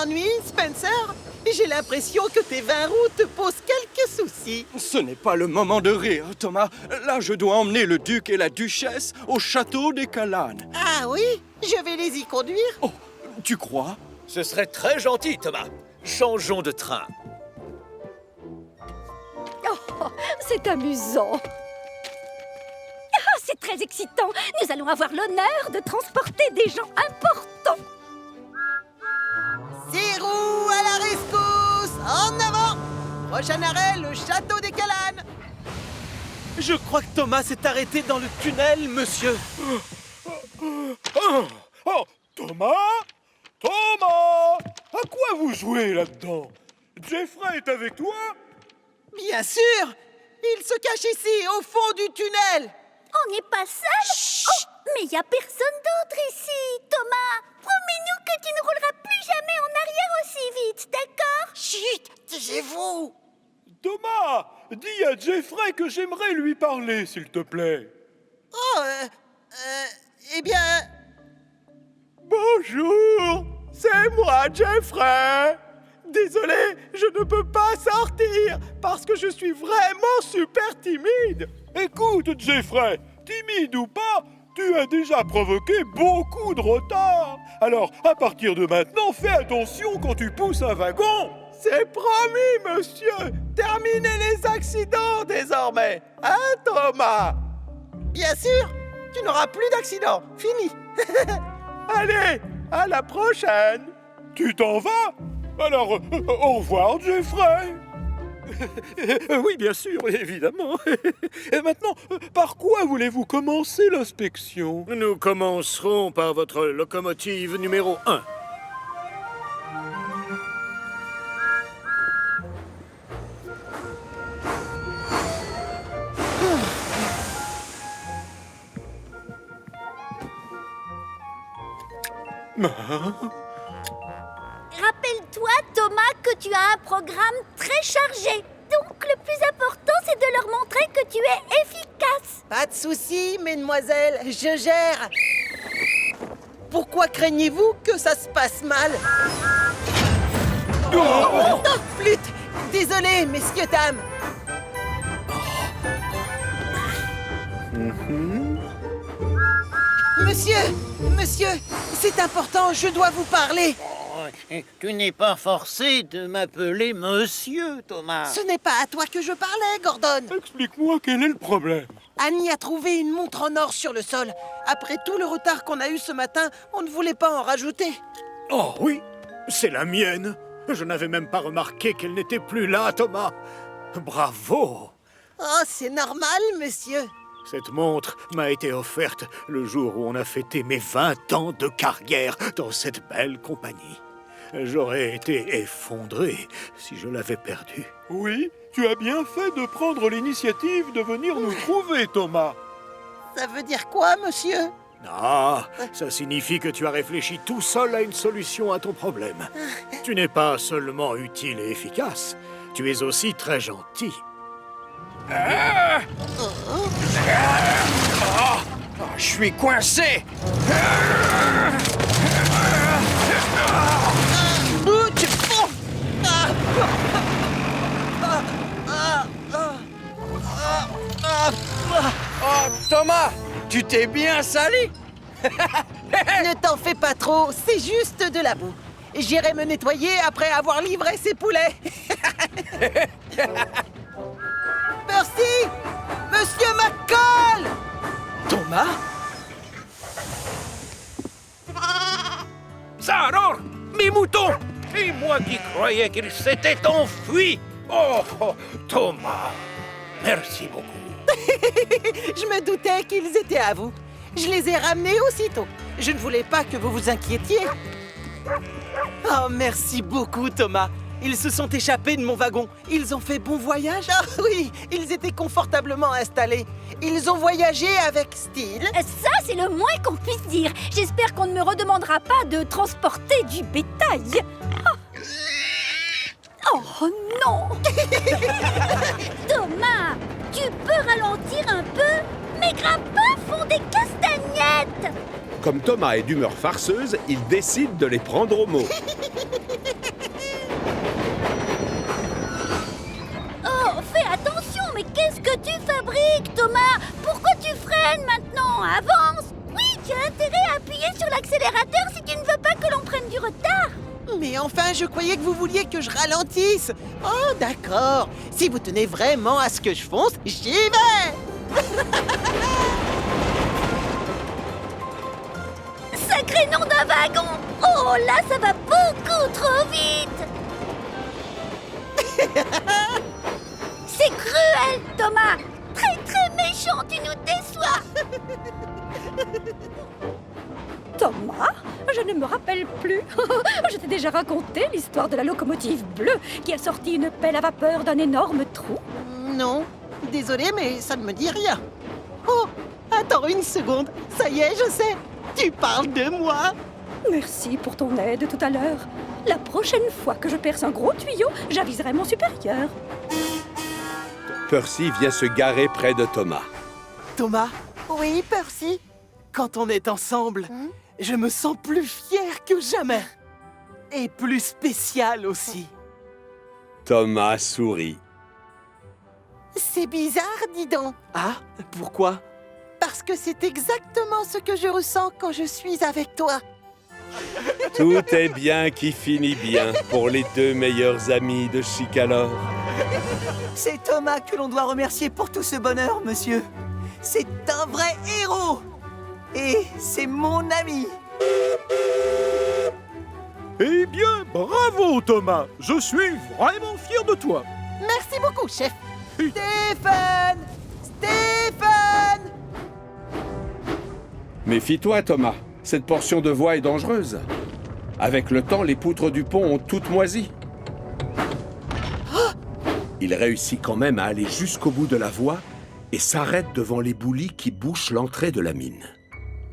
t'ennuies, Spencer? J'ai l'impression que tes vins roux te posent quelques soucis. Ce n'est pas le moment de rire, Thomas. Là, je dois emmener le duc et la duchesse au château des Calannes. Ah oui? Je vais les y conduire. Oh, tu crois? Ce serait très gentil, Thomas. Changeons de train. Oh, c'est amusant. Ah, c'est très excitant. Nous allons avoir l'honneur de transporter des gens importants. Six roues à la rescousse! En avant! Prochain arrêt, le château des Calannes. Je crois que Thomas s'est arrêté dans le tunnel, monsieur. Oh, Thomas? Thomas! À quoi vous jouez là-dedans? Jeffrey est avec toi? Bien sûr! Il se cache ici, au fond du tunnel. On n'est pas seul. Oh, mais il n'y a personne d'autre ici, Thomas. Promets-nous que tu ne rouleras plus jamais en arrière aussi vite, d'accord? Chut! Taisez-vous! Thomas, dis à Jeffrey que j'aimerais lui parler, s'il te plaît. Oh, eh bien... Bonjour, c'est moi, Jeffrey. Désolé, je ne peux pas sortir parce que je suis vraiment super timide. Écoute, Jeffrey, timide ou pas, tu as déjà provoqué beaucoup de retard. Alors, à partir de maintenant, fais attention quand tu pousses un wagon. C'est promis, monsieur. Terminez les accidents désormais. Hein, Thomas? Bien sûr! Tu n'auras plus d'accident. Fini. Allez, à la prochaine. Tu t'en vas? Alors, au revoir, Jeffrey. Oui, bien sûr, évidemment. Et maintenant, par quoi voulez-vous commencer l'inspection? Nous commencerons par votre locomotive numéro 1. Rappelle-toi, Thomas, que tu as un programme très chargé. Donc, le plus important, c'est de leur montrer que tu es efficace. Pas de soucis, mesdemoiselles, je gère. Pourquoi craignez-vous que ça se passe mal? Oh, flûte! Désolé, messieurs, dames. Monsieur, c'est important, je dois vous parler. Tu n'es pas forcé de m'appeler monsieur, Thomas. Ce n'est pas à toi que je parlais, Gordon. Explique-moi quel est le problème. Annie a trouvé une montre en or sur le sol. Après tout le retard qu'on a eu ce matin, on ne voulait pas en rajouter. Oh oui, c'est la mienne. Je n'avais même pas remarqué qu'elle n'était plus là, Thomas. Bravo! Oh, c'est normal, monsieur. Cette montre m'a été offerte le jour où on a fêté mes 20 ans de carrière dans cette belle compagnie. J'aurais été effondré si je l'avais perdue. Oui, tu as bien fait de prendre l'initiative de venir nous trouver, Thomas. Ça veut dire quoi, monsieur? Ah, ça signifie que tu as réfléchi tout seul à une solution à ton problème. Tu n'es pas seulement utile et efficace, tu es aussi très gentil. Je suis coincé. Oh, Thomas, tu t'es bien sali. Ne t'en fais pas trop, c'est juste de la boue. J'irai me nettoyer après avoir livré ces poulets. Merci, Monsieur McCall. Thomas? Ça alors, mes moutons! Et moi qui croyais qu'ils s'étaient enfuis! Oh, Thomas, merci beaucoup. Je me doutais qu'ils étaient à vous. Je les ai ramenés aussitôt. Je ne voulais pas que vous vous inquiétiez. Oh, merci beaucoup, Thomas. Ils se sont échappés de mon wagon. Ils ont fait bon voyage? Ah oui, ils étaient confortablement installés. Ils ont voyagé avec style. Ça, c'est le moins qu'on puisse dire. J'espère qu'on ne me redemandera pas de transporter du bétail. Oh non. Thomas, tu peux ralentir un peu? Mes grappins font des castagnettes. Comme Thomas est d'humeur farceuse, il décide de les prendre au mot. qu'est-ce que tu fabriques, Thomas? Pourquoi tu freines maintenant? Avance! Oui, tu as intérêt à appuyer sur l'accélérateur si tu ne veux pas que l'on prenne du retard. Mais enfin, je croyais que vous vouliez que je ralentisse. Oh, d'accord. Si vous tenez vraiment à ce que je fonce, j'y vais. Sacré nom d'un wagon! Oh là, ça va beaucoup trop vite! C'est cruel, Thomas! Très très méchant, tu nous déçois! Thomas, je ne me rappelle plus. Je t'ai déjà raconté l'histoire de la locomotive bleue qui a sorti une pelle à vapeur d'un énorme trou. Non, désolé, mais ça ne me dit rien. Oh, attends une seconde. Ça y est, je sais. Tu parles de moi. Merci pour ton aide tout à l'heure. La prochaine fois que je perce un gros tuyau, j'aviserai mon supérieur. Percy vient se garer près de Thomas. Thomas, Oui, Percy. quand on est ensemble, je me sens plus fier que jamais. Et plus spécial aussi. Thomas sourit. C'est bizarre, dis donc. Ah, pourquoi? Parce que c'est exactement ce que je ressens quand je suis avec toi. Tout est bien qui finit bien pour les deux meilleurs amis de Chicalor. C'est Thomas que l'on doit remercier pour tout ce bonheur, monsieur. C'est un vrai héros. Et c'est mon ami. Eh bien, bravo Thomas. Je suis vraiment fier de toi. Merci beaucoup, chef. Stéphane! Stéphane! Méfie-toi, Thomas. Cette portion de voie est dangereuse. Avec le temps, les poutres du pont ont toutes moisi. Il réussit quand même à aller jusqu'au bout de la voie et s'arrête devant l'éboulis qui bouche l'entrée de la mine.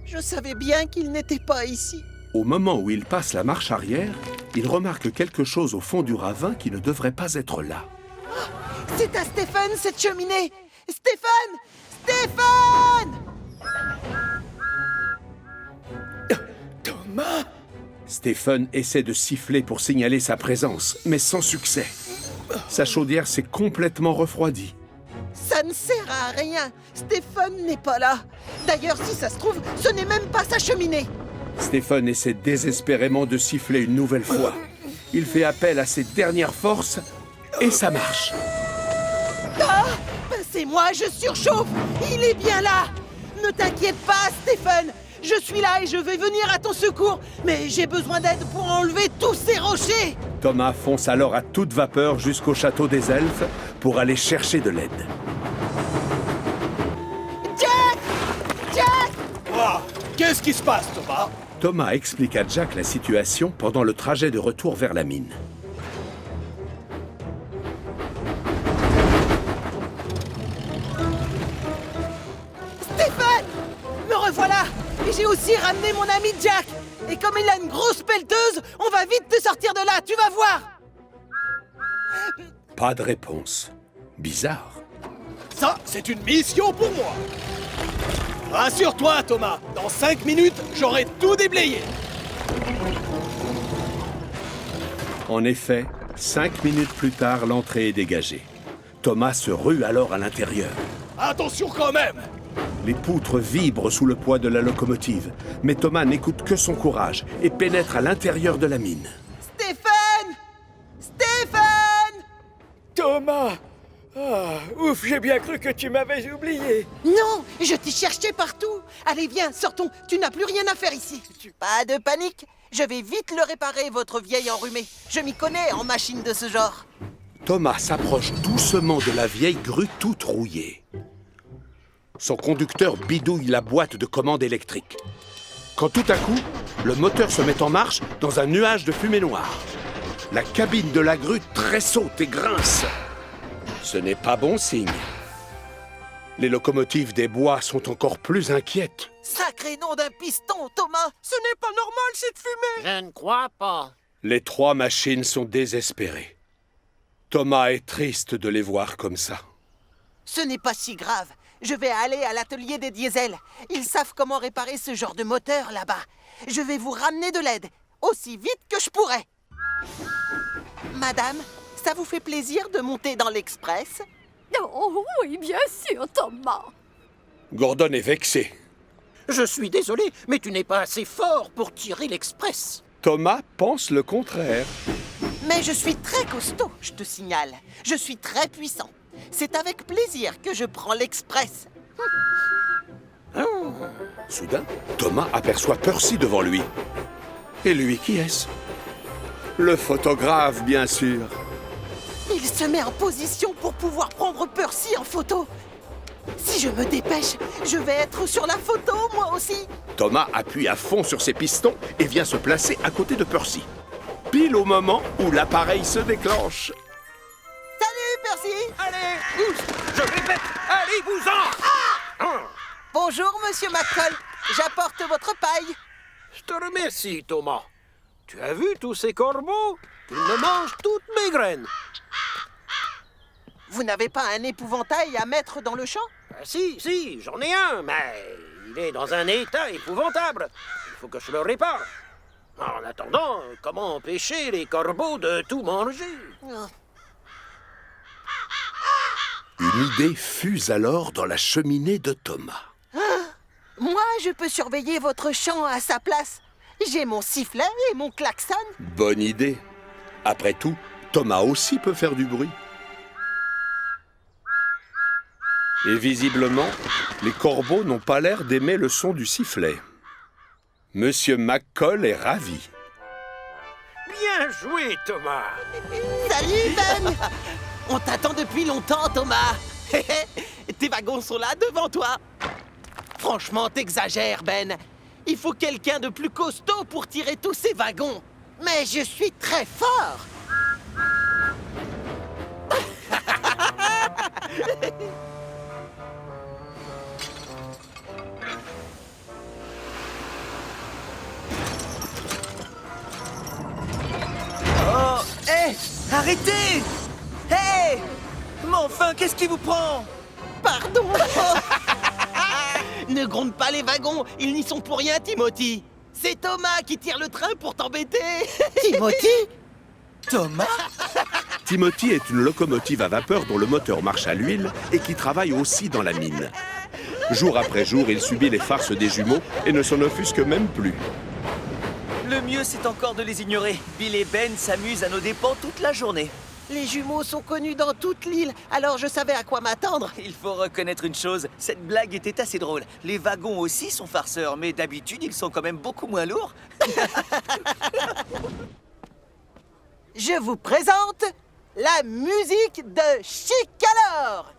Je savais bien qu'il n'était pas ici. Au moment où il passe la marche arrière, il remarque quelque chose au fond du ravin qui ne devrait pas être là. C'est à Stéphane, cette cheminée! Stéphane! Stéphane! Thomas! Stephen essaie de siffler pour signaler sa présence, mais sans succès. Sa chaudière s'est complètement refroidie. Ça ne sert à rien. Stéphane n'est pas là. D'ailleurs, si ça se trouve, ce n'est même pas sa cheminée. Stephen essaie désespérément de siffler une nouvelle fois. Il fait appel à ses dernières forces et ça marche. Ah! Passez-moi, je surchauffe. Il est bien là. Ne t'inquiète pas, Stéphane. Je suis là et je vais venir à ton secours. Mais j'ai besoin d'aide pour enlever tous ces rochers. Thomas fonce alors à toute vapeur jusqu'au château des elfes pour aller chercher de l'aide. Jack! Jack! Ah, qu'est-ce qui se passe, Thomas? Thomas explique à Jack la situation pendant le trajet de retour vers la mine. Stéphane! Me revoilà! Et j'ai aussi ramené mon ami Jack. Et comme il a une grosse pelleteuse, on va vite te sortir de là, tu vas voir! Pas de réponse. Bizarre. Ça, c'est une mission pour moi. Rassure-toi, Thomas. Dans 5 minutes, j'aurai tout déblayé. En effet, 5 minutes plus tard, l'entrée est dégagée. Thomas se rue alors à l'intérieur. Attention quand même. Les poutres vibrent sous le poids de la locomotive, mais Thomas n'écoute que son courage et pénètre à l'intérieur de la mine. Stéphane! Stéphane! Thomas. Ah, ouf, j'ai bien cru que tu m'avais oublié. Non, je t'ai cherché partout. Allez, viens, sortons. Tu n'as plus rien à faire ici. Pas de panique. Je vais vite le réparer, votre vieille enrhumée. Je m'y connais en machine de ce genre. Thomas s'approche doucement de la vieille grue toute rouillée. Son conducteur bidouille la boîte de commande électrique. Quand tout à coup, le moteur se met en marche dans un nuage de fumée noire. La cabine de la grue tressaute et grince. Ce n'est pas bon signe. Les locomotives des bois sont encore plus inquiètes. Sacré nom d'un piston, Thomas. Ce n'est pas normal, cette fumée. Je ne crois pas. Les 3 machines sont désespérées. Thomas est triste de les voir comme ça. Ce n'est pas si grave. Je vais aller à l'atelier des diesels. Ils savent comment réparer ce genre de moteur là-bas. Je vais vous ramener de l'aide, aussi vite que je pourrai. Madame, ça vous fait plaisir de monter dans l'Express? Oh oui, bien sûr, Thomas. Gordon est vexé. Je suis désolé, mais tu n'es pas assez fort pour tirer l'express. Thomas pense le contraire. Mais je suis très costaud, je te signale. Je suis très puissant. C'est avec plaisir que je prends l'express. Soudain, Thomas aperçoit Percy devant lui. Et lui, qui est-ce? Le photographe, bien sûr. Il se met en position pour pouvoir prendre Percy en photo. Si je me dépêche, je vais être sur la photo, moi aussi. Thomas appuie à fond sur ses pistons et vient se placer à côté de Percy. Pile au moment où l'appareil se déclenche. Salut, Percy. Allez, je répète, allez-vous-en! Bonjour, monsieur McCall. J'apporte votre paille. Je te remercie, Thomas. Tu as vu tous ces corbeaux? Ils me mangent toutes mes graines. Vous n'avez pas un épouvantail à mettre dans le champ? Si, j'en ai un, mais il est dans un état épouvantable. Il faut que je le répare. En attendant, comment empêcher les corbeaux de tout manger? Une idée fuse alors dans la cheminée de Thomas. Moi, je peux surveiller votre champ à sa place. J'ai mon sifflet et mon klaxon. Bonne idée. Après tout, Thomas aussi peut faire du bruit. Et visiblement, les corbeaux n'ont pas l'air d'aimer le son du sifflet. Monsieur McCall est ravi. Bien joué, Thomas. Salut, Ben. On t'attend depuis longtemps, Thomas. Tes wagons sont là, devant toi. Franchement, t'exagères, Ben. Il faut quelqu'un de plus costaud pour tirer tous ces wagons. Mais je suis très fort. Oh, hé, arrêtez! Hé! Mais enfin, qu'est-ce qui vous prend? Pardon. Ne gronde pas les wagons, ils n'y sont pour rien, Timothy. C'est Thomas qui tire le train pour t'embêter. Timothy? Thomas? Timothy est une locomotive à vapeur dont le moteur marche à l'huile et qui travaille aussi dans la mine. Jour après jour, il subit les farces des jumeaux et ne s'en offusque même plus. Le mieux, c'est encore de les ignorer. Bill et Ben s'amusent à nos dépens toute la journée. Les jumeaux sont connus dans toute l'île, alors je savais à quoi m'attendre. Il faut reconnaître une chose, cette blague était assez drôle. Les wagons aussi sont farceurs, mais d'habitude, ils sont quand même beaucoup moins lourds. Je vous présente la musique de Chicalor.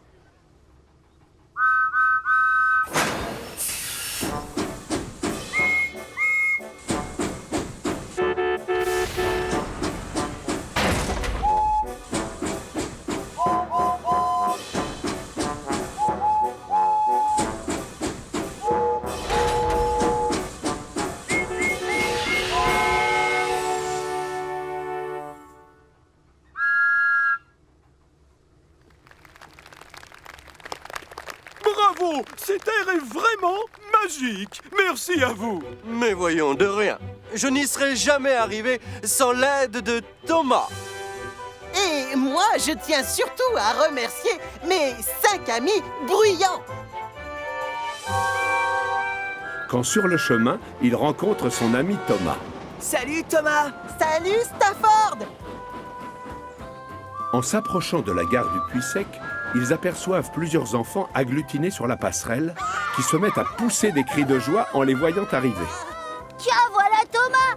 Bravo! Cet air est vraiment magique! Merci à vous! Mais voyons, de rien. Je n'y serais jamais arrivé sans l'aide de Thomas. Et moi, je tiens surtout à remercier mes 5 amis bruyants. Quand sur le chemin, il rencontre son ami Thomas. Salut Thomas! Salut, Stafford. En s'approchant de la gare du Puy-Sec, ils aperçoivent plusieurs enfants agglutinés sur la passerelle qui se mettent à pousser des cris de joie en les voyant arriver. Tiens, voilà Thomas!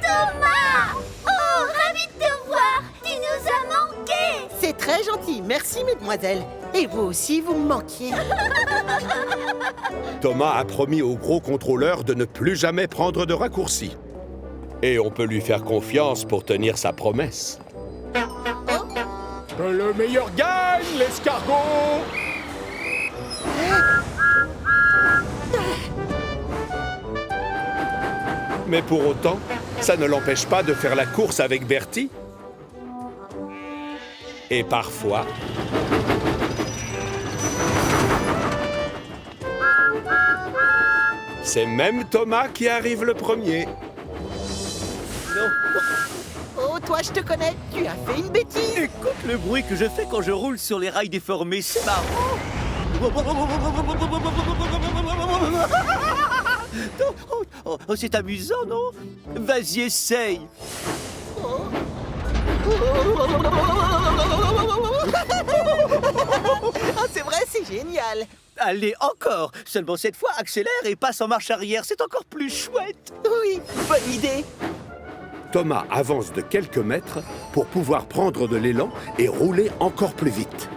Thomas! Oh, ravi de te revoir! Tu nous as manqué! C'est très gentil, merci, mesdemoiselles. Et vous aussi, vous me manquiez. Thomas a promis au gros contrôleur de ne plus jamais prendre de raccourcis. Et on peut lui faire confiance pour tenir sa promesse. Que le meilleur gagne, l'escargot! Mais pour autant, ça ne l'empêche pas de faire la course avec Bertie. Et parfois... c'est même Thomas qui arrive le premier. Oh, toi, je te connais, tu as fait une bêtise. Écoute le bruit que je fais quand je roule sur les rails déformés, c'est marrant. Oh, c'est amusant, non? Vas-y, essaye. Ah, c'est vrai, c'est génial. Allez, encore. Seulement cette fois, accélère et passe en marche arrière. C'est encore plus chouette. Oui, bonne idée. Thomas avance de quelques mètres pour pouvoir prendre de l'élan et rouler encore plus vite.